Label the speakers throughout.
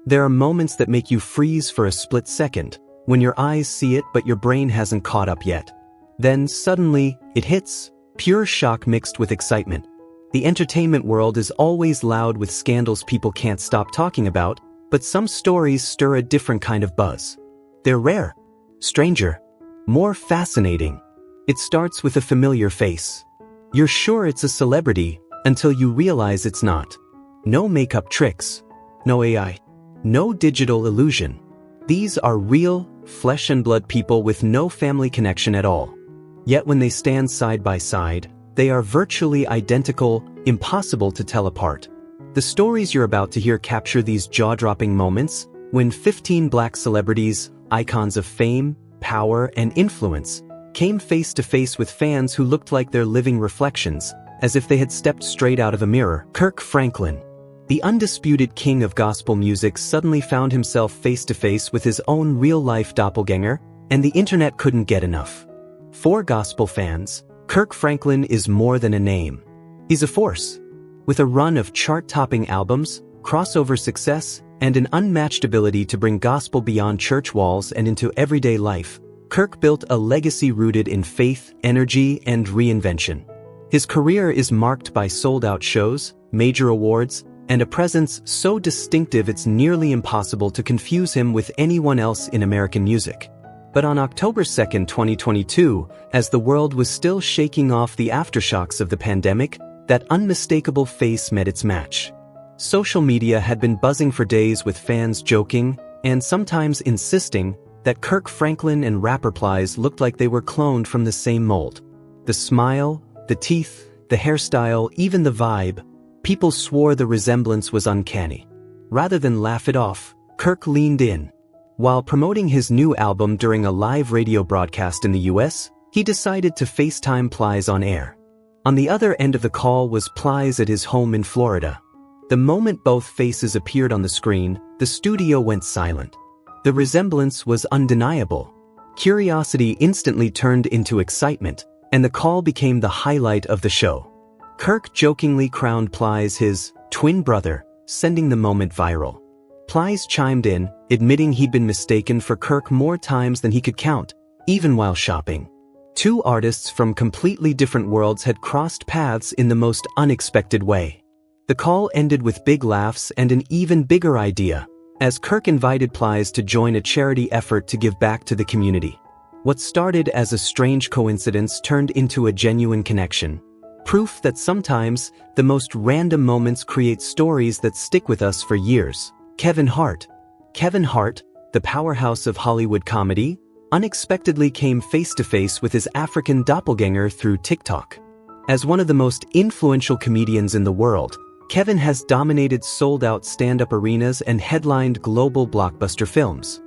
Speaker 1: There are moments that make you freeze for a split second, when your eyes see it but your brain hasn't caught up yet. Then, suddenly, it hits, pure shock mixed with excitement. The entertainment world is always loud with scandals people can't stop talking about, but some stories stir a different kind of buzz. They're rare, stranger, more fascinating. It starts with a familiar face. You're sure it's a celebrity until you realize it's not. No makeup tricks, no AI, no digital illusion. These are real, flesh and blood people with no family connection at all. Yet when they stand side by side, they are virtually identical, impossible to tell apart. The stories you're about to hear capture these jaw-dropping moments when 15 black celebrities, icons of fame, power, and influence, came face to face with fans who looked like their living reflections, as if they had stepped straight out of a mirror. Kirk Franklin, the undisputed king of gospel music, suddenly found himself face to face with his own real-life doppelganger, and the internet couldn't get enough. For gospel fans, Kirk Franklin is more than a name. He's a force. With a run of chart-topping albums, crossover success, and an unmatched ability to bring gospel beyond church walls and into everyday life, Kirk built a legacy rooted in faith, energy, and reinvention. His career is marked by sold-out shows, major awards, and a presence so distinctive it's nearly impossible to confuse him with anyone else in American music. But on October 2, 2022, as the world was still shaking off the aftershocks of the pandemic, that unmistakable face met its match. Social media had been buzzing for days with fans joking, and sometimes insisting, that Kirk Franklin and rapper Plies looked like they were cloned from the same mold. The smile, the teeth, the hairstyle, even the vibe, people swore the resemblance was uncanny. Rather than laugh it off, Kirk leaned in. While promoting his new album during a live radio broadcast in the US, he decided to FaceTime Plies on air. On the other end of the call was Plies at his home in Florida. The moment both faces appeared on the screen, the studio went silent. The resemblance was undeniable. Curiosity instantly turned into excitement, and the call became the highlight of the show. Kirk jokingly crowned Plies his twin brother, sending the moment viral. Plies chimed in, admitting he'd been mistaken for Kirk more times than he could count, even while shopping. Two artists from completely different worlds had crossed paths in the most unexpected way. The call ended with big laughs and an even bigger idea, as Kirk invited Plies to join a charity effort to give back to the community. What started as a strange coincidence turned into a genuine connection. Proof that sometimes, the most random moments create stories that stick with us for years. Kevin Hart. Kevin Hart, the powerhouse of Hollywood comedy, unexpectedly came face to face with his African doppelganger through TikTok. As one of the most influential comedians in the world, Kevin has dominated sold-out stand-up arenas and headlined global blockbuster films.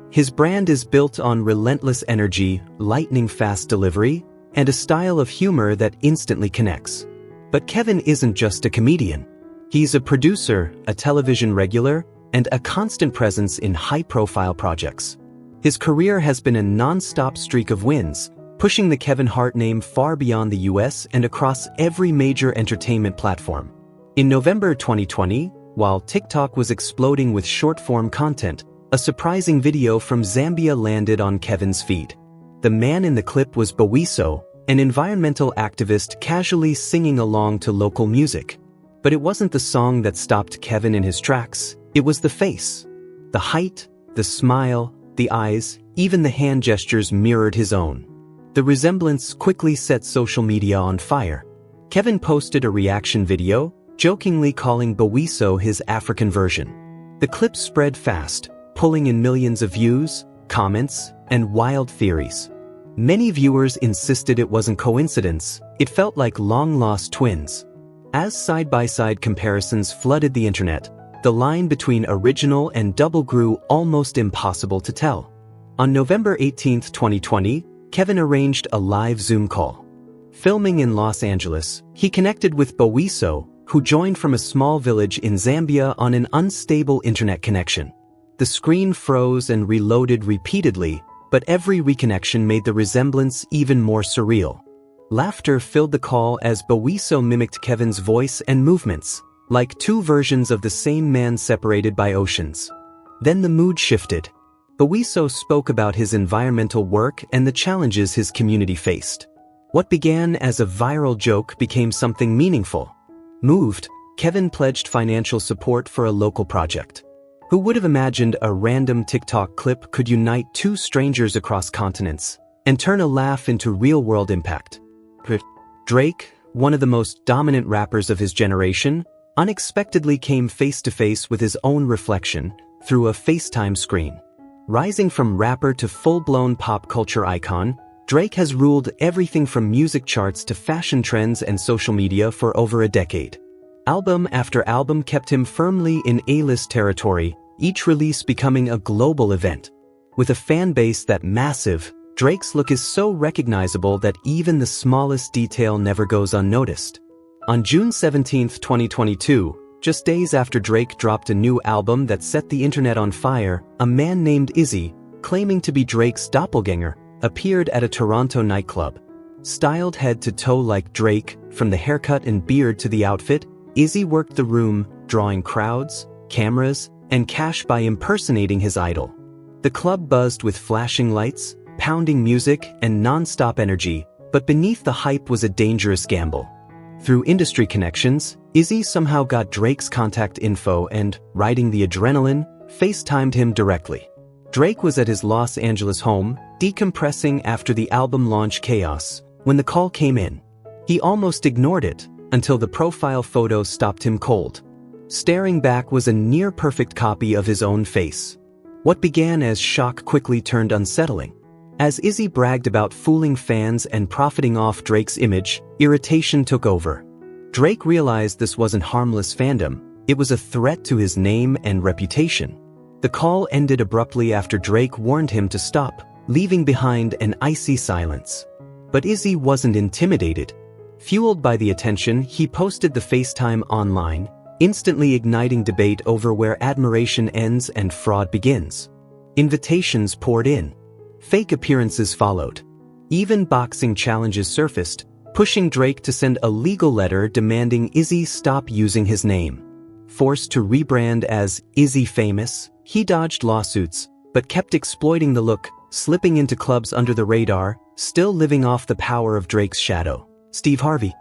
Speaker 1: His brand is built on relentless energy, lightning-fast delivery, and a style of humor that instantly connects. But Kevin isn't just a comedian. He's a producer, a television regular, and a constant presence in high-profile projects. His career has been a non-stop streak of wins, pushing the Kevin Hart name far beyond the US and across every major entertainment platform. In November 2020, while TikTok was exploding with short-form content, a surprising video from Zambia landed on Kevin's feed. The man in the clip was Biso, an environmental activist casually singing along to local music. But it wasn't the song that stopped Kevin in his tracks, it was the face. The height, the smile, the eyes, even the hand gestures mirrored his own. The resemblance quickly set social media on fire. Kevin posted a reaction video, jokingly calling Biso his African version. The clip spread fast, pulling in millions of views, comments, and wild theories. Many viewers insisted it wasn't coincidence, it felt like long-lost twins. As side-by-side comparisons flooded the internet, the line between original and double grew almost impossible to tell. On November 18, 2020, Kevin arranged a live Zoom call. Filming in Los Angeles, he connected with Biso, who joined from a small village in Zambia on an unstable internet connection. The screen froze and reloaded repeatedly, but every reconnection made the resemblance even more surreal. Laughter filled the call as Biso mimicked Kevin's voice and movements, like two versions of the same man separated by oceans. Then the mood shifted. Biso spoke about his environmental work and the challenges his community faced. What began as a viral joke became something meaningful. Moved, Kevin pledged financial support for a local project. Who would have imagined a random TikTok clip could unite two strangers across continents and turn a laugh into real-world impact? Drake, one of the most dominant rappers of his generation, unexpectedly came face-to-face with his own reflection through a FaceTime screen. Rising from rapper to full-blown pop culture icon, Drake has ruled everything from music charts to fashion trends and social media for over a decade. Album after album kept him firmly in A-list territory, each release becoming a global event. With a fan base that massive, Drake's look is so recognizable that even the smallest detail never goes unnoticed. On June 17, 2022, just days after Drake dropped a new album that set the internet on fire, a man named Izzy, claiming to be Drake's doppelganger, appeared at a Toronto nightclub. Styled head to toe like Drake, from the haircut and beard to the outfit, Izzy worked the room, drawing crowds, cameras, and cash by impersonating his idol. The club buzzed with flashing lights, pounding music, and non-stop energy, but beneath the hype was a dangerous gamble. Through industry connections, Izzy somehow got Drake's contact info and, riding the adrenaline, FaceTimed him directly. Drake was at his Los Angeles home, decompressing after the album launch chaos, when the call came in. He almost ignored it, until the profile photo stopped him cold. Staring back was a near-perfect copy of his own face. What began as shock quickly turned unsettling. As Izzy bragged about fooling fans and profiting off Drake's image, irritation took over. Drake realized this wasn't harmless fandom, it was a threat to his name and reputation. The call ended abruptly after Drake warned him to stop, leaving behind an icy silence. But Izzy wasn't intimidated. Fueled by the attention, he posted the FaceTime online, instantly igniting debate over where admiration ends and fraud begins. Invitations poured in. Fake appearances followed. Even boxing challenges surfaced, pushing Drake to send a legal letter demanding Izzy stop using his name. Forced to rebrand as Izzy Famous, he dodged lawsuits, but kept exploiting the look, slipping into clubs under the radar, still living off the power of Drake's shadow. Steve Harvey,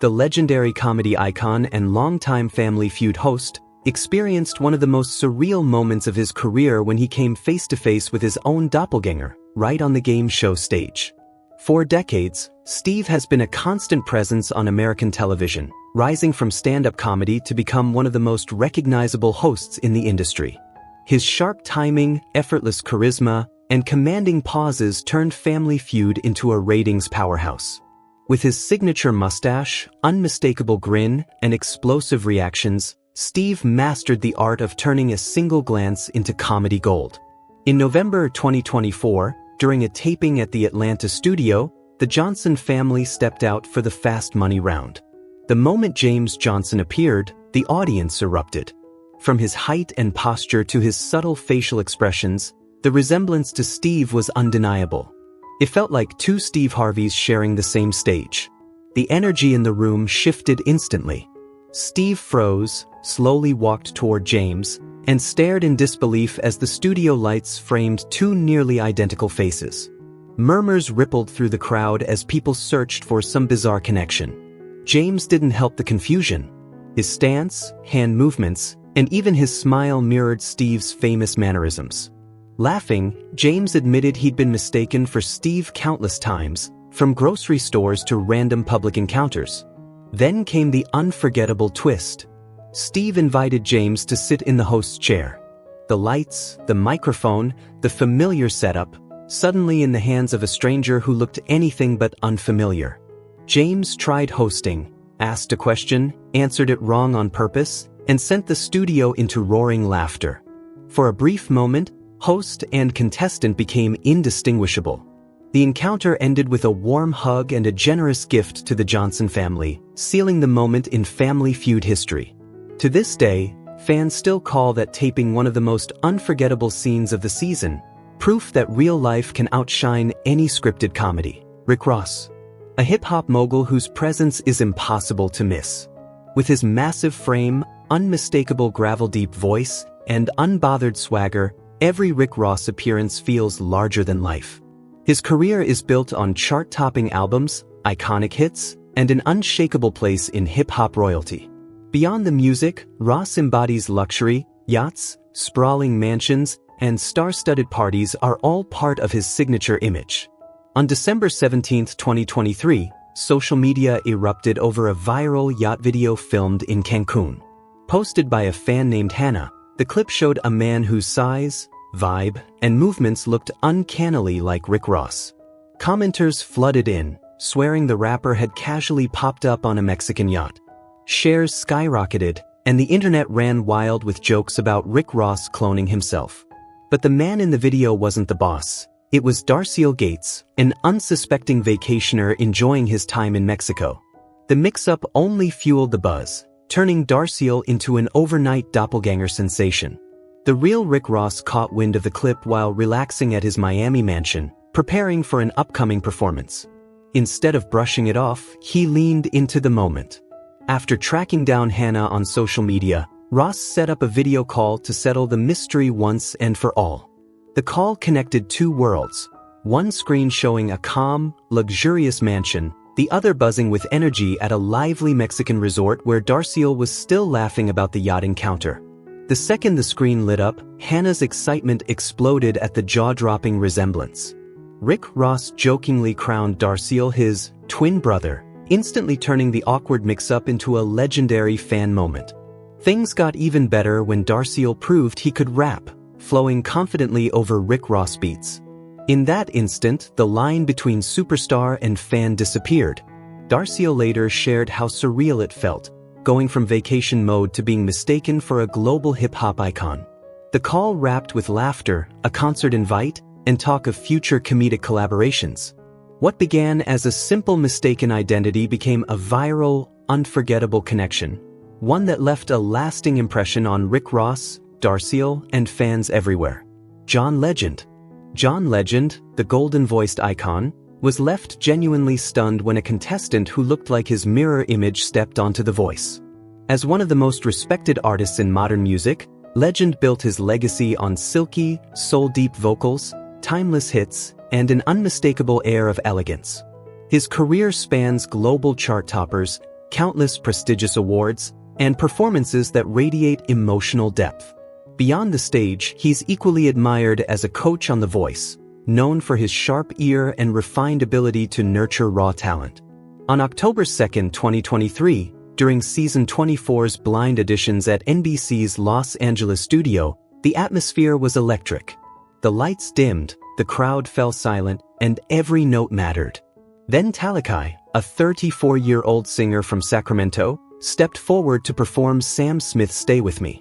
Speaker 1: the legendary comedy icon and longtime Family Feud host, experienced one of the most surreal moments of his career when he came face-to-face with his own doppelganger, right on the game show stage. For decades, Steve has been a constant presence on American television, rising from stand-up comedy to become one of the most recognizable hosts in the industry. His sharp timing, effortless charisma, and commanding pauses turned Family Feud into a ratings powerhouse. With his signature mustache, unmistakable grin, and explosive reactions, Steve mastered the art of turning a single glance into comedy gold. In November 2024, during a taping at the Atlanta studio, the Johnson family stepped out for the Fast Money round. The moment James Johnson appeared, the audience erupted. From his height and posture to his subtle facial expressions, the resemblance to Steve was undeniable. It felt like two Steve Harveys sharing the same stage. The energy in the room shifted instantly. Steve froze, slowly walked toward James, and stared in disbelief as the studio lights framed two nearly identical faces. Murmurs rippled through the crowd as people searched for some bizarre connection. James didn't help the confusion. His stance, hand movements, and even his smile mirrored Steve's famous mannerisms. Laughing, James admitted he'd been mistaken for Steve countless times, from grocery stores to random public encounters. Then came the unforgettable twist. Steve invited James to sit in the host's chair. The lights, the microphone, the familiar setup, suddenly in the hands of a stranger who looked anything but unfamiliar. James tried hosting, asked a question, answered it wrong on purpose, and sent the studio into roaring laughter. For a brief moment, host and contestant became indistinguishable. The encounter ended with a warm hug and a generous gift to the Johnson family, sealing the moment in Family Feud history. To this day, fans still call that taping one of the most unforgettable scenes of the season, proof that real life can outshine any scripted comedy. Rick Ross, a hip-hop mogul whose presence is impossible to miss. With his massive frame, unmistakable gravel-deep voice, and unbothered swagger, every Rick Ross appearance feels larger than life. His career is built on chart-topping albums, iconic hits, and an unshakable place in hip-hop royalty. Beyond the music, Ross embodies luxury, yachts, sprawling mansions, and star-studded parties are all part of his signature image. On December 17, 2023, social media erupted over a viral yacht video filmed in Cancun. Posted by a fan named Hannah, the clip showed a man whose size, vibe, and movements looked uncannily like Rick Ross. Commenters flooded in, swearing the rapper had casually popped up on a Mexican yacht. Shares skyrocketed, and the internet ran wild with jokes about Rick Ross cloning himself. But the man in the video wasn't the boss. It was Darciel Gates, an unsuspecting vacationer enjoying his time in Mexico. The mix-up only fueled the buzz, turning Darciel into an overnight doppelganger sensation. The real Rick Ross caught wind of the clip while relaxing at his Miami mansion, preparing for an upcoming performance. Instead of brushing it off, he leaned into the moment. After tracking down Hannah on social media, Ross set up a video call to settle the mystery once and for all. The call connected two worlds, one screen showing a calm, luxurious mansion, the other buzzing with energy at a lively Mexican resort where Darciel was still laughing about the yacht encounter. The second the screen lit up, Hannah's excitement exploded at the jaw-dropping resemblance. Rick Ross jokingly crowned Darciel his twin brother, instantly turning the awkward mix-up into a legendary fan moment. Things got even better when Darciel proved he could rap, flowing confidently over Rick Ross beats. In that instant, the line between superstar and fan disappeared. Darciel later shared how surreal it felt, going from vacation mode to being mistaken for a global hip-hop icon. The call wrapped with laughter, a concert invite, and talk of future comedic collaborations. What began as a simple mistaken identity became a viral, unforgettable connection, one that left a lasting impression on Rick Ross, Darciel, and fans everywhere. John Legend. John Legend, the golden-voiced icon, was left genuinely stunned when a contestant who looked like his mirror image stepped onto The Voice. As one of the most respected artists in modern music, Legend built his legacy on silky, soul-deep vocals, timeless hits, and an unmistakable air of elegance. His career spans global chart toppers, countless prestigious awards, and performances that radiate emotional depth. Beyond the stage, he's equally admired as a coach on The Voice, known for his sharp ear and refined ability to nurture raw talent. On October 2, 2023, during Season 24's blind auditions at NBC's Los Angeles studio, the atmosphere was electric. The lights dimmed, the crowd fell silent, and every note mattered. Then Talachi, a 34-year-old singer from Sacramento, stepped forward to perform Sam Smith's Stay With Me.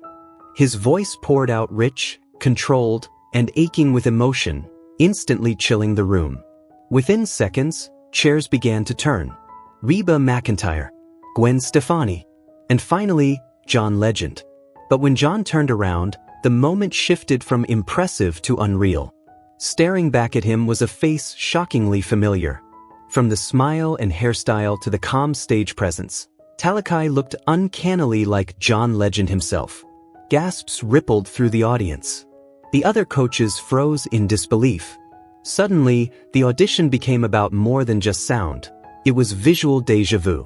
Speaker 1: His voice poured out rich, controlled, and aching with emotion, instantly chilling the room. Within seconds, chairs began to turn. Reba McEntire, Gwen Stefani, and finally, John Legend. But when John turned around, the moment shifted from impressive to unreal. Staring back at him was a face shockingly familiar. From the smile and hairstyle to the calm stage presence, Talachi looked uncannily like John Legend himself. Gasps rippled through the audience. The other coaches froze in disbelief. Suddenly, the audition became about more than just sound. It was visual déjà vu.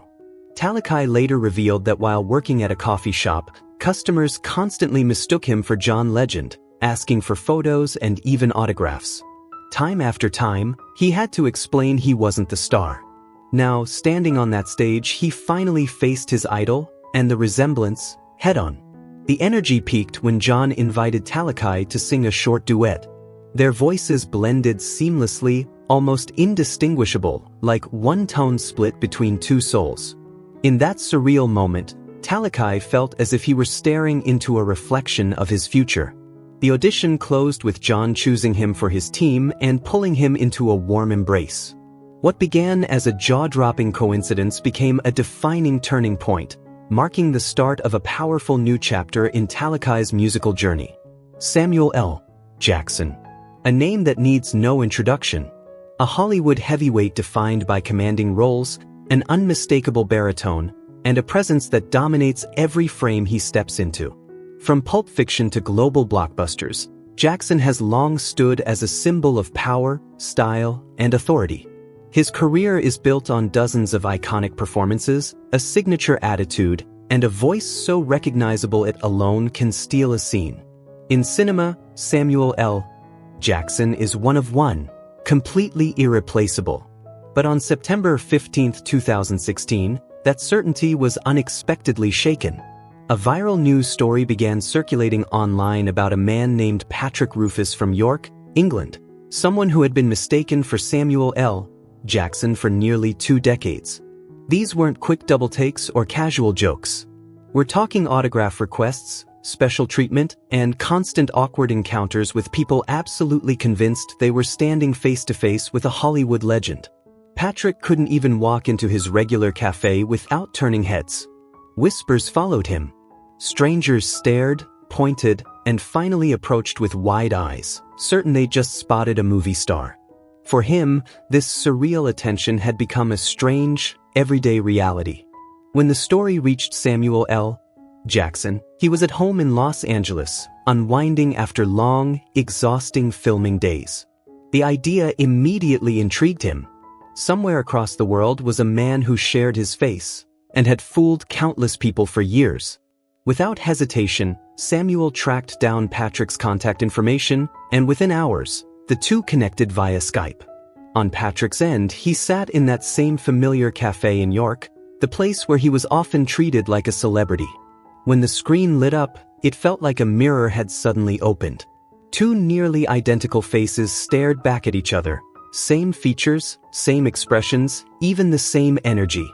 Speaker 1: Talachi later revealed that while working at a coffee shop, customers constantly mistook him for John Legend, asking for photos and even autographs. Time after time, he had to explain he wasn't the star. Now, standing on that stage, he finally faced his idol, and the resemblance, head-on. The energy peaked when John invited Talachi to sing a short duet. Their voices blended seamlessly, almost indistinguishable, like one tone split between two souls. In that surreal moment, Talachi felt as if he were staring into a reflection of his future. The audition closed with John choosing him for his team and pulling him into a warm embrace. What began as a jaw-dropping coincidence became a defining turning point, marking the start of a powerful new chapter in Talachi's musical journey. Samuel L. Jackson. A name that needs no introduction. A Hollywood heavyweight defined by commanding roles, an unmistakable baritone, and a presence that dominates every frame he steps into. From Pulp Fiction to global blockbusters, Jackson has long stood as a symbol of power, style, and authority. His career is built on dozens of iconic performances, a signature attitude, and a voice so recognizable it alone can steal a scene. In cinema, Samuel L. Jackson is one of one, completely irreplaceable. But on September 15, 2016, that certainty was unexpectedly shaken. A viral news story began circulating online about a man named Patrick Rufus from York, England, someone who had been mistaken for Samuel L. Jackson for nearly 2 decades. These weren't quick double takes or casual jokes. We're talking autograph requests, special treatment, and constant awkward encounters with people absolutely convinced they were standing face to face with a Hollywood legend. Patrick couldn't even walk into his regular cafe without turning heads. Whispers followed him. Strangers stared, pointed, and finally approached with wide eyes, certain they just spotted a movie star. For him, this surreal attention had become a strange, everyday reality. When the story reached Samuel L. Jackson, he was at home in Los Angeles, unwinding after long, exhausting filming days. The idea immediately intrigued him. Somewhere across the world was a man who shared his face, and had fooled countless people for years. Without hesitation, Samuel tracked down Patrick's contact information, and within hours, the two connected via Skype. On Patrick's end, he sat in that same familiar cafe in York, the place where he was often treated like a celebrity. When the screen lit up, it felt like a mirror had suddenly opened. Two nearly identical faces stared back at each other. Same features, same expressions, even the same energy.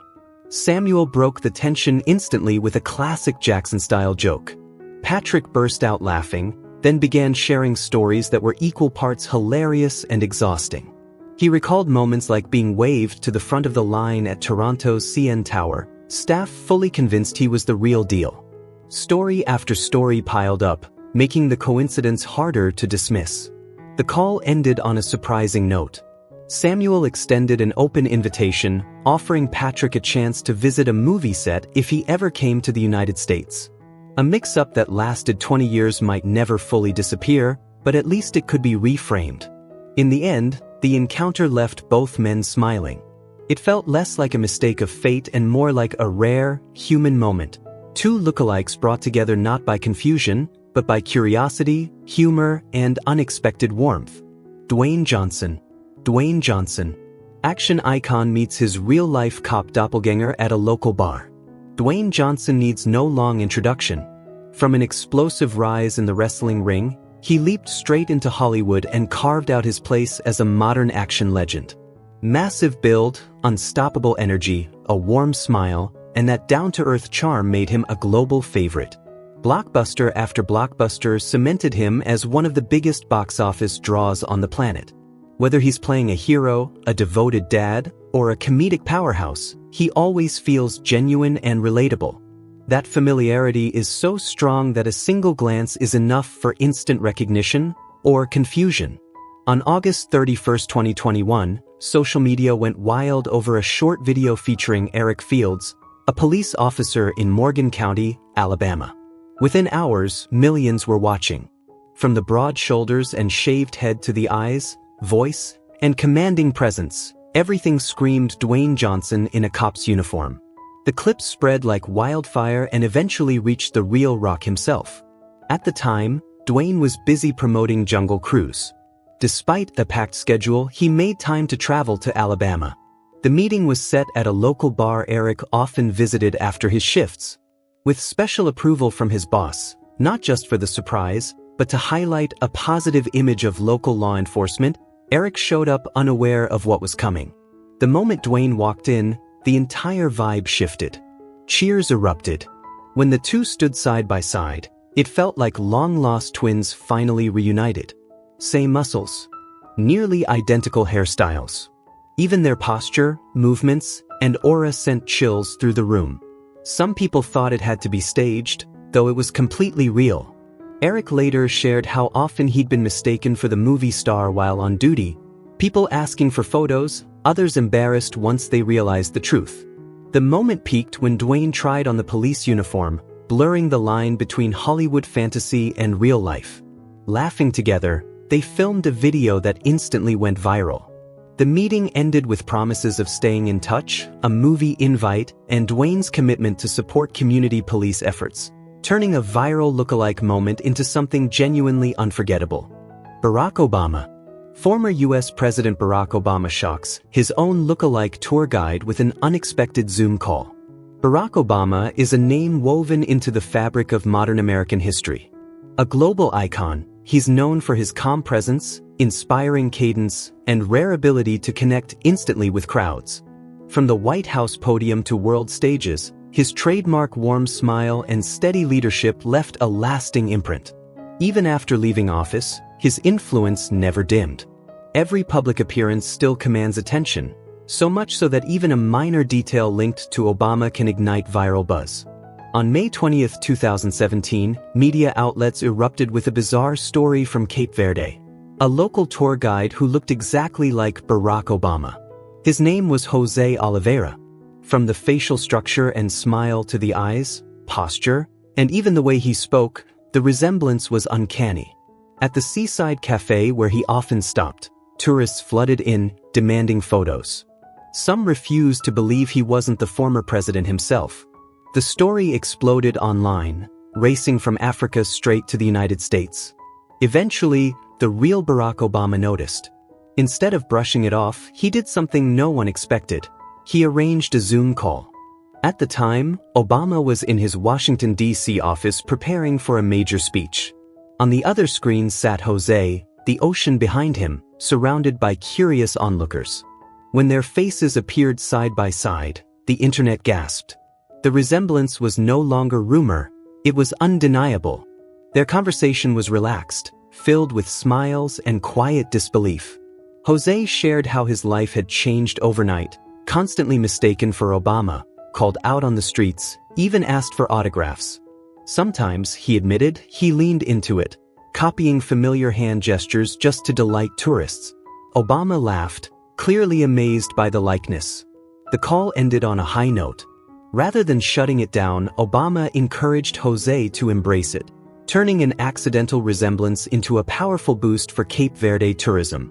Speaker 1: Samuel broke the tension instantly with a classic Jackson-style joke. Patrick burst out laughing, then began sharing stories that were equal parts hilarious and exhausting. He recalled moments like being waved to the front of the line at Toronto's CN Tower, staff fully convinced he was the real deal. Story after story piled up, making the coincidence harder to dismiss. The call ended on a surprising note. Samuel extended an open invitation, offering Patrick a chance to visit a movie set if he ever came to the United States. A mix-up that lasted 20 years might never fully disappear, but at least it could be reframed. In the end, the encounter left both men smiling. It felt less like a mistake of fate and more like a rare, human moment. Two lookalikes brought together not by confusion, but by curiosity, humor, and unexpected warmth. Dwayne Johnson. Dwayne Johnson. Action icon meets his real-life cop doppelganger at a local bar. Dwayne Johnson needs no long introduction. From an explosive rise in the wrestling ring, he leaped straight into Hollywood and carved out his place as a modern action legend. Massive build, unstoppable energy, a warm smile, and that down-to-earth charm made him a global favorite. Blockbuster after blockbuster cemented him as one of the biggest box office draws on the planet. Whether he's playing a hero, a devoted dad, or a comedic powerhouse, he always feels genuine and relatable. That familiarity is so strong that a single glance is enough for instant recognition or confusion. On August 31, 2021, social media went wild over a short video featuring Eric Fields, a police officer in Morgan County, Alabama. Within hours, millions were watching. From the broad shoulders and shaved head to the eyes, voice, and commanding presence, everything screamed Dwayne Johnson in a cop's uniform. The clip spread like wildfire and eventually reached the real Rock himself. At the time, Dwayne was busy promoting Jungle Cruise. Despite a packed schedule, he made time to travel to Alabama. The meeting was set at a local bar Eric often visited after his shifts. With special approval from his boss, not just for the surprise, but to highlight a positive image of local law enforcement, Eric showed up unaware of what was coming. The moment Dwayne walked in, the entire vibe shifted. Cheers erupted. When the two stood side by side, it felt like long-lost twins finally reunited. Same muscles, nearly identical hairstyles. Even their posture, movements, and aura sent chills through the room. Some people thought it had to be staged, though it was completely real. Eric later shared how often he'd been mistaken for the movie star while on duty, people asking for photos, others embarrassed once they realized the truth. The moment peaked when Dwayne tried on the police uniform, blurring the line between Hollywood fantasy and real life. Laughing together, they filmed a video that instantly went viral. The meeting ended with promises of staying in touch, a movie invite, and Dwayne's commitment to support community police efforts, turning a viral lookalike moment into something genuinely unforgettable. Barack Obama. Former US President Barack Obama shocks his own lookalike tour guide with an unexpected Zoom call. Barack Obama is a name woven into the fabric of modern American history. A global icon, he's known for his calm presence, inspiring cadence, and rare ability to connect instantly with crowds. From the White House podium to world stages, his trademark warm smile and steady leadership left a lasting imprint. Even after leaving office, his influence never dimmed. Every public appearance still commands attention, so much so that even a minor detail linked to Obama can ignite viral buzz. On May 20, 2017, media outlets erupted with a bizarre story from Cape Verde. A local tour guide who looked exactly like Barack Obama. His name was Jose Oliveira. From the facial structure and smile to the eyes, posture, and even the way he spoke, the resemblance was uncanny. At the seaside cafe where he often stopped, tourists flooded in, demanding photos. Some refused to believe he wasn't the former president himself. The story exploded online, racing from Africa straight to the United States. Eventually, the real Barack Obama noticed. Instead of brushing it off, he did something no one expected. He arranged a Zoom call. At the time, Obama was in his Washington, D.C. office preparing for a major speech. On the other screen sat Jose, the ocean behind him, surrounded by curious onlookers. When their faces appeared side by side, the internet gasped. The resemblance was no longer rumor, it was undeniable. Their conversation was relaxed, filled with smiles and quiet disbelief. Jose shared how his life had changed overnight, constantly mistaken for Obama, called out on the streets, even asked for autographs. Sometimes, he admitted, he leaned into it, copying familiar hand gestures just to delight tourists. Obama laughed, clearly amazed by the likeness. The call ended on a high note. Rather than shutting it down, Obama encouraged Jose to embrace it, turning an accidental resemblance into a powerful boost for Cape Verde tourism.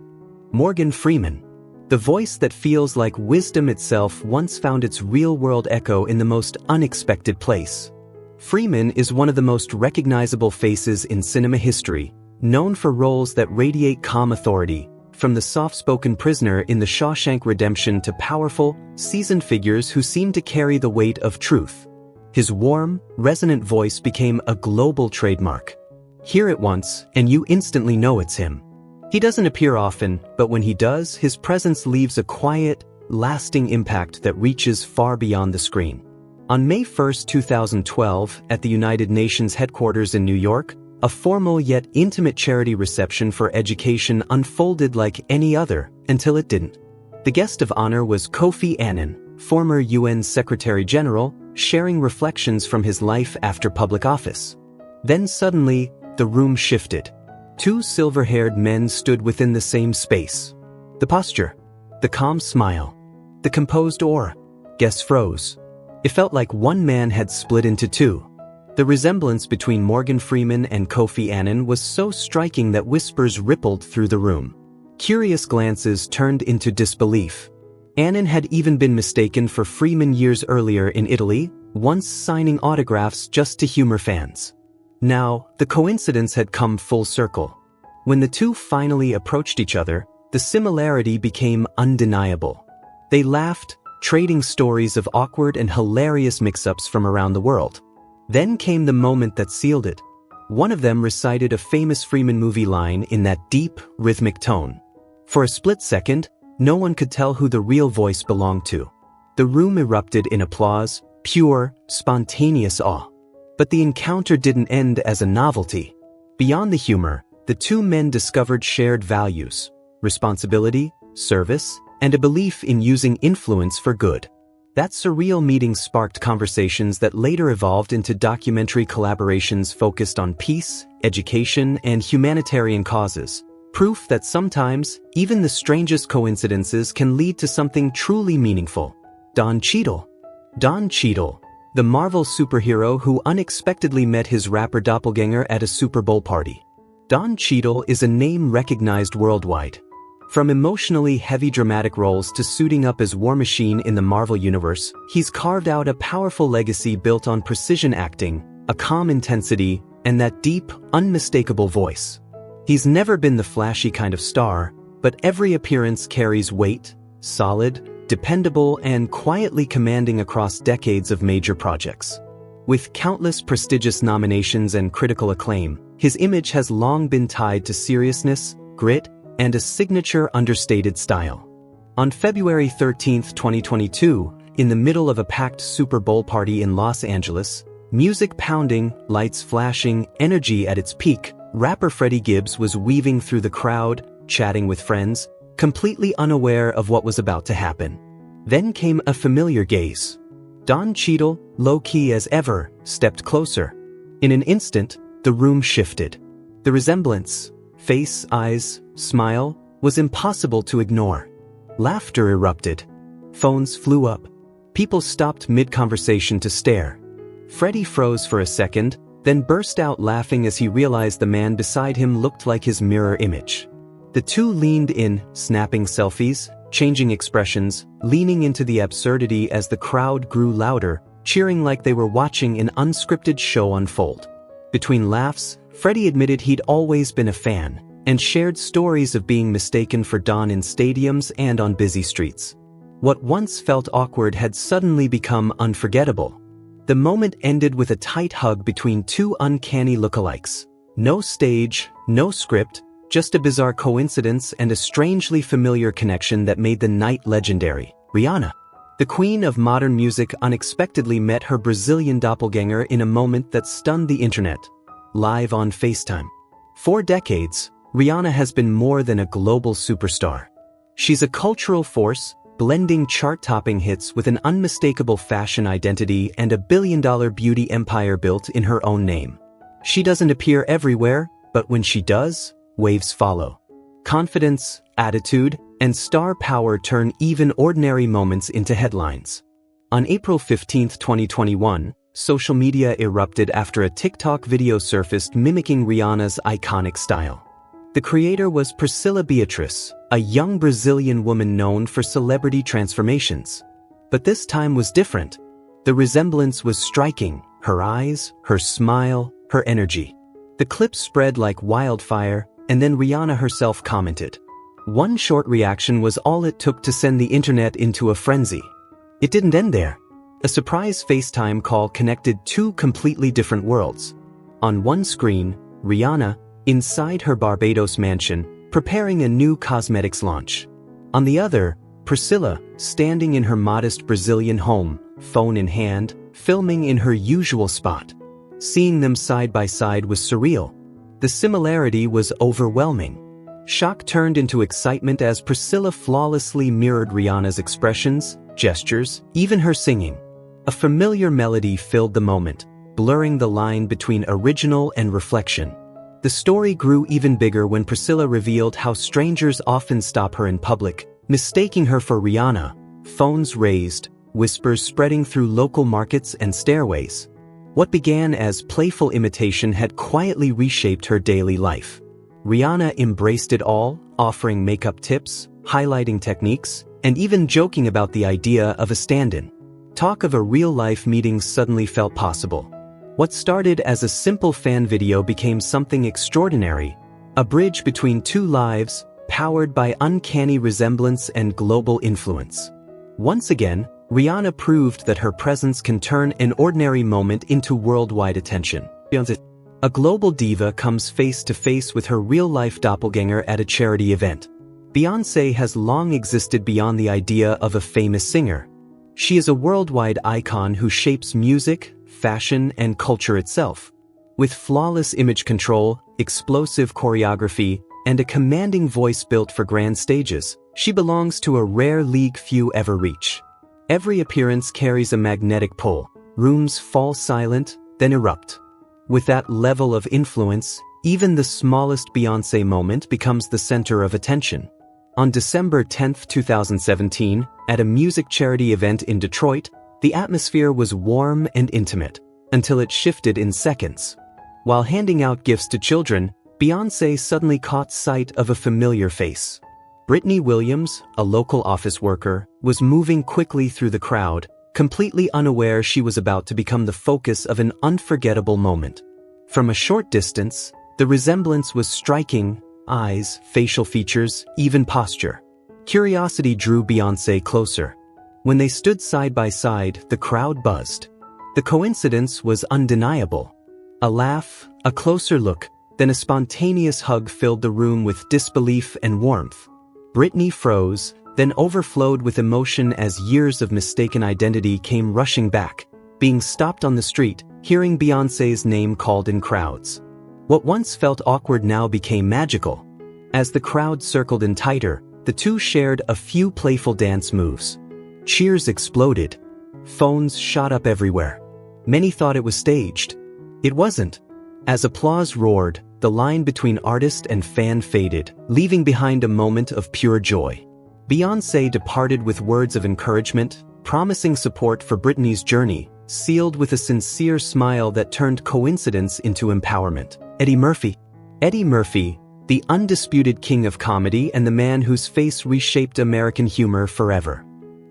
Speaker 1: Morgan Freeman. The voice that feels like wisdom itself once found its real-world echo in the most unexpected place. Freeman is one of the most recognizable faces in cinema history, known for roles that radiate calm authority, from the soft-spoken prisoner in The Shawshank Redemption to powerful, seasoned figures who seem to carry the weight of truth. His warm, resonant voice became a global trademark. Hear it once, and you instantly know it's him. He doesn't appear often, but when he does, his presence leaves a quiet, lasting impact that reaches far beyond the screen. On May 1, 2012, at the United Nations headquarters in New York, a formal yet intimate charity reception for education unfolded like any other, until it didn't. The guest of honor was Kofi Annan, former UN Secretary General, sharing reflections from his life after public office. Then suddenly, the room shifted. Two silver-haired men stood within the same space. The posture, the calm smile, the composed aura. Guests froze. It felt like one man had split into two. The resemblance between Morgan Freeman and Kofi Annan was so striking that whispers rippled through the room. Curious glances turned into disbelief. Annan had even been mistaken for Freeman years earlier in Italy, once signing autographs just to humor fans. Now, the coincidence had come full circle. When the two finally approached each other, the similarity became undeniable. They laughed, trading stories of awkward and hilarious mix-ups from around the world. Then came the moment that sealed it. One of them recited a famous Freeman movie line in that deep, rhythmic tone. For a split second, no one could tell who the real voice belonged to. The room erupted in applause, pure, spontaneous awe. But the encounter didn't end as a novelty. Beyond the humor, the two men discovered shared values: responsibility, service, and a belief in using influence for good. That surreal meeting sparked conversations that later evolved into documentary collaborations focused on peace, education, and humanitarian causes. Proof that sometimes, even the strangest coincidences can lead to something truly meaningful. Cheadle. the Marvel superhero who unexpectedly met his rapper doppelganger at a Super Bowl party. Cheadle is a name recognized worldwide. From emotionally heavy dramatic roles to suiting up as War Machine in the Marvel Universe, he's carved out a powerful legacy built on precision acting, a calm intensity, and that deep, unmistakable voice. He's never been the flashy kind of star, but every appearance carries weight, solid, dependable, and quietly commanding across decades of major projects. With countless prestigious nominations and critical acclaim, his image has long been tied to seriousness, grit, and a signature understated style. On February 13, 2022, in the middle of a packed Super Bowl party in Los Angeles, music pounding, lights flashing, energy at its peak, rapper Freddie Gibbs was weaving through the crowd, chatting with friends, completely unaware of what was about to happen. Then came a familiar gaze. Cheadle, low-key as ever, stepped closer. In an instant, the room shifted. The resemblance, face, eyes, smile, was impossible to ignore. Laughter erupted. Phones flew up. People stopped mid-conversation to stare. Freddy froze for a second, then burst out laughing as he realized the man beside him looked like his mirror image. The two leaned in, snapping selfies, changing expressions, leaning into the absurdity as the crowd grew louder, cheering like they were watching an unscripted show unfold. Between laughs, Freddy admitted he'd always been a fan, and shared stories of being mistaken for Don in stadiums and on busy streets. What once felt awkward had suddenly become unforgettable. The moment ended with a tight hug between two uncanny lookalikes. No stage, no script, just a bizarre coincidence and a strangely familiar connection that made the night legendary. Rihanna, the queen of modern music, unexpectedly met her Brazilian doppelganger in a moment that stunned the internet. Live on FaceTime. For decades, Rihanna has been more than a global superstar. She's a cultural force, blending chart-topping hits with an unmistakable fashion identity and a billion-dollar beauty empire built in her own name. She doesn't appear everywhere, but when she does, waves follow. Confidence, attitude, and star power turn even ordinary moments into headlines. On April 15, 2021, social media erupted after a TikTok video surfaced mimicking Rihanna's iconic style. The creator was Priscilla Beatrice, a young Brazilian woman known for celebrity transformations. But this time was different. The resemblance was striking: her eyes, her smile, her energy. The clip spread like wildfire, and then Rihanna herself commented. One short reaction was all it took to send the internet into a frenzy. It didn't end there. A surprise FaceTime call connected two completely different worlds. On one screen, Rihanna, inside her Barbados mansion, preparing a new cosmetics launch. On the other, Priscilla, standing in her modest Brazilian home, phone in hand, filming in her usual spot. Seeing them side by side was surreal. The similarity was overwhelming. Shock turned into excitement as Priscilla flawlessly mirrored Rihanna's expressions, gestures, even her singing. A familiar melody filled the moment, blurring the line between original and reflection. The story grew even bigger when Priscilla revealed how strangers often stop her in public, mistaking her for Rihanna. Phones raised, whispers spreading through local markets and stairways. What began as playful imitation had quietly reshaped her daily life. Rihanna embraced it all, offering makeup tips, highlighting techniques, and even joking about the idea of a stand-in. Talk of a real-life meeting suddenly felt possible. What started as a simple fan video became something extraordinary, a bridge between two lives, powered by uncanny resemblance and global influence. Once again, Rihanna proved that her presence can turn an ordinary moment into worldwide attention. Beyonce, a global diva, comes face to face with her real-life doppelganger at a charity event. Beyonce has long existed beyond the idea of a famous singer. She is a worldwide icon who shapes music, fashion, and culture itself. With flawless image control, explosive choreography, and a commanding voice built for grand stages, she belongs to a rare league few ever reach. Every appearance carries a magnetic pull. Rooms fall silent, then erupt. With that level of influence, even the smallest Beyonce moment becomes the center of attention. On December 10, 2017, at a music charity event in Detroit, The atmosphere was warm and intimate, until it shifted in seconds. While handing out gifts to children, Beyonce suddenly caught sight of a familiar face. Brittany Williams, a local office worker, was moving quickly through the crowd, completely unaware she was about to become the focus of an unforgettable moment. From a short distance, the resemblance was striking: eyes, facial features, even posture. Curiosity drew Beyonce closer. When they stood side by side, the crowd buzzed. The coincidence was undeniable. A laugh, a closer look, then a spontaneous hug filled the room with disbelief and warmth. Brittany froze, then overflowed with emotion as years of mistaken identity came rushing back, being stopped on the street, hearing Beyonce's name called in crowds. What once felt awkward now became magical. As the crowd circled in tighter, the two shared a few playful dance moves. Cheers exploded. Phones shot up everywhere. Many thought it was staged. It wasn't. As applause roared, the line between artist and fan faded, leaving behind a moment of pure joy. Beyonce departed with words of encouragement, promising support for Brittany's journey, sealed with a sincere smile that turned coincidence into empowerment. Eddie Murphy, the undisputed king of comedy and the man whose face reshaped American humor forever.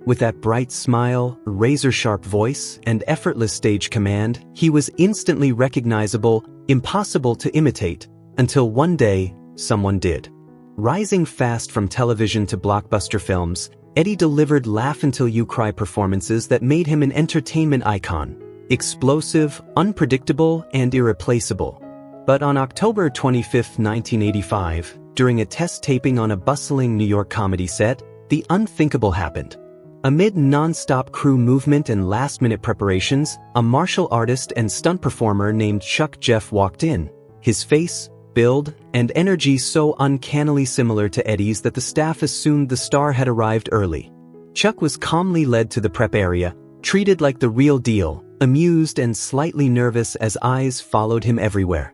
Speaker 1: With that bright smile, razor-sharp voice, and effortless stage command, he was instantly recognizable, impossible to imitate, until one day, someone did. Rising fast from television to blockbuster films, Eddie delivered laugh-until-you-cry performances that made him an entertainment icon, explosive, unpredictable, and irreplaceable. But on October 25, 1985, during a test taping on a bustling New York comedy set, the unthinkable happened. Amid non-stop crew movement and last-minute preparations, a martial artist and stunt performer named Chuck Jeff walked in, his face, build, and energy so uncannily similar to Eddie's that the staff assumed the star had arrived early. Chuck was calmly led to the prep area, treated like the real deal, amused and slightly nervous as eyes followed him everywhere.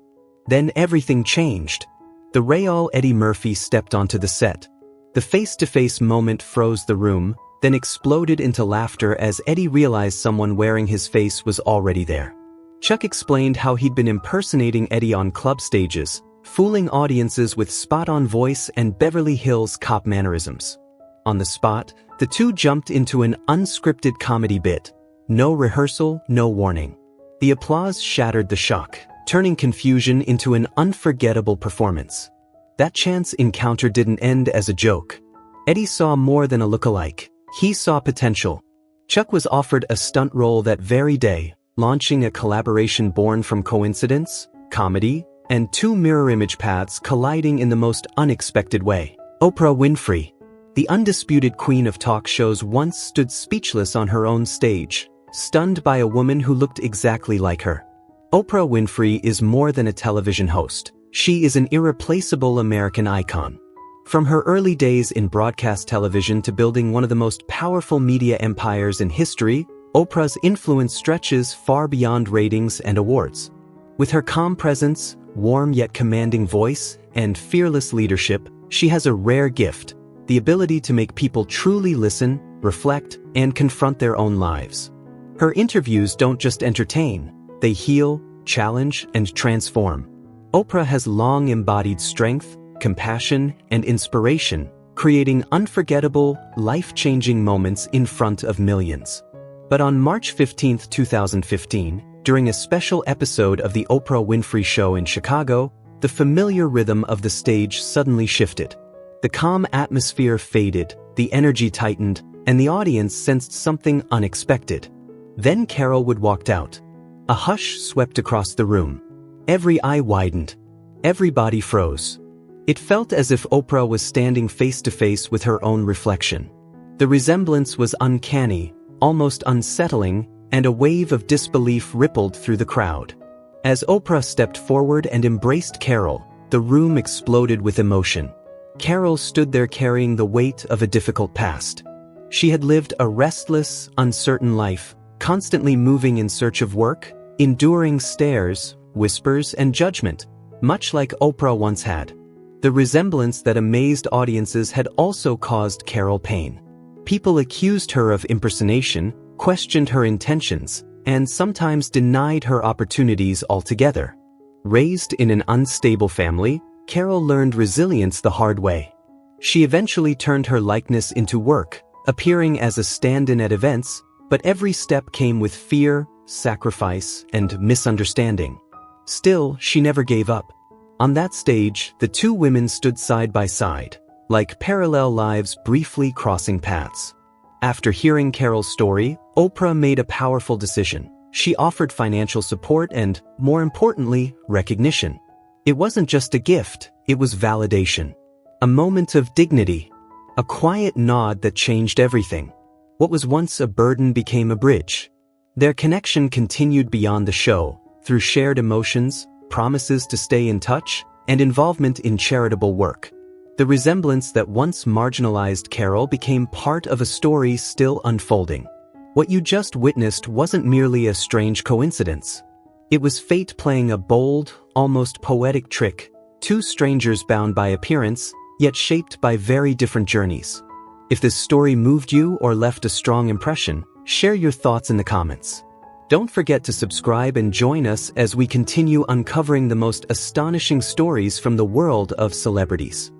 Speaker 1: Then everything changed. The real Eddie Murphy stepped onto the set. The face-to-face moment froze the room, then exploded into laughter as Eddie realized someone wearing his face was already there. Chuck explained how he'd been impersonating Eddie on club stages, fooling audiences with spot-on voice and Beverly Hills Cop mannerisms. On the spot, the two jumped into an unscripted comedy bit. No rehearsal, no warning. The applause shattered the shock, turning confusion into an unforgettable performance. That chance encounter didn't end as a joke. Eddie saw more than a lookalike. He saw potential. Chuck was offered a stunt role that very day, launching a collaboration born from coincidence, comedy, and two mirror image paths colliding in the most unexpected way. Oprah Winfrey, the undisputed queen of talk shows, once stood speechless on her own stage, stunned by a woman who looked exactly like her. Oprah Winfrey is more than a television host. She is an irreplaceable American icon. From her early days in broadcast television to building one of the most powerful media empires in history, Oprah's influence stretches far beyond ratings and awards. With her calm presence, warm yet commanding voice, and fearless leadership, she has a rare gift: the ability to make people truly listen, reflect, and confront their own lives. Her interviews don't just entertain, they heal, challenge, and transform. Oprah has long embodied strength, compassion, and inspiration, creating unforgettable, life-changing moments in front of millions. But on March 15, 2015, during a special episode of The Oprah Winfrey Show in Chicago, the familiar rhythm of the stage suddenly shifted. The calm atmosphere faded, the energy tightened, and the audience sensed something unexpected. Then Carol Wood walked out. A hush swept across the room. Every eye widened. Every body froze. It felt as if Oprah was standing face-to-face with her own reflection. The resemblance was uncanny, almost unsettling, and a wave of disbelief rippled through the crowd. As Oprah stepped forward and embraced Carol, the room exploded with emotion. Carol stood there carrying the weight of a difficult past. She had lived a restless, uncertain life, constantly moving in search of work, enduring stares, whispers, and judgment, much like Oprah once had. The resemblance that amazed audiences had also caused Carol pain. People accused her of impersonation, questioned her intentions, and sometimes denied her opportunities altogether. Raised in an unstable family, Carol learned resilience the hard way. She eventually turned her likeness into work, appearing as a stand-in at events, but every step came with fear, sacrifice, and misunderstanding. Still, she never gave up. On that stage, the two women stood side by side, like parallel lives briefly crossing paths. After hearing Carol's story, Oprah made a powerful decision. She offered financial support and, more importantly, recognition. It wasn't just a gift, it was validation. A moment of dignity. A quiet nod that changed everything. What was once a burden became a bridge. Their connection continued beyond the show, through shared emotions, promises to stay in touch, and involvement in charitable work. The resemblance that once marginalized Carol became part of a story still unfolding. What you just witnessed wasn't merely a strange coincidence. It was fate playing a bold, almost poetic trick, two strangers bound by appearance, yet shaped by very different journeys. If this story moved you or left a strong impression, share your thoughts in the comments. Don't forget to subscribe and join us as we continue uncovering the most astonishing stories from the world of celebrities.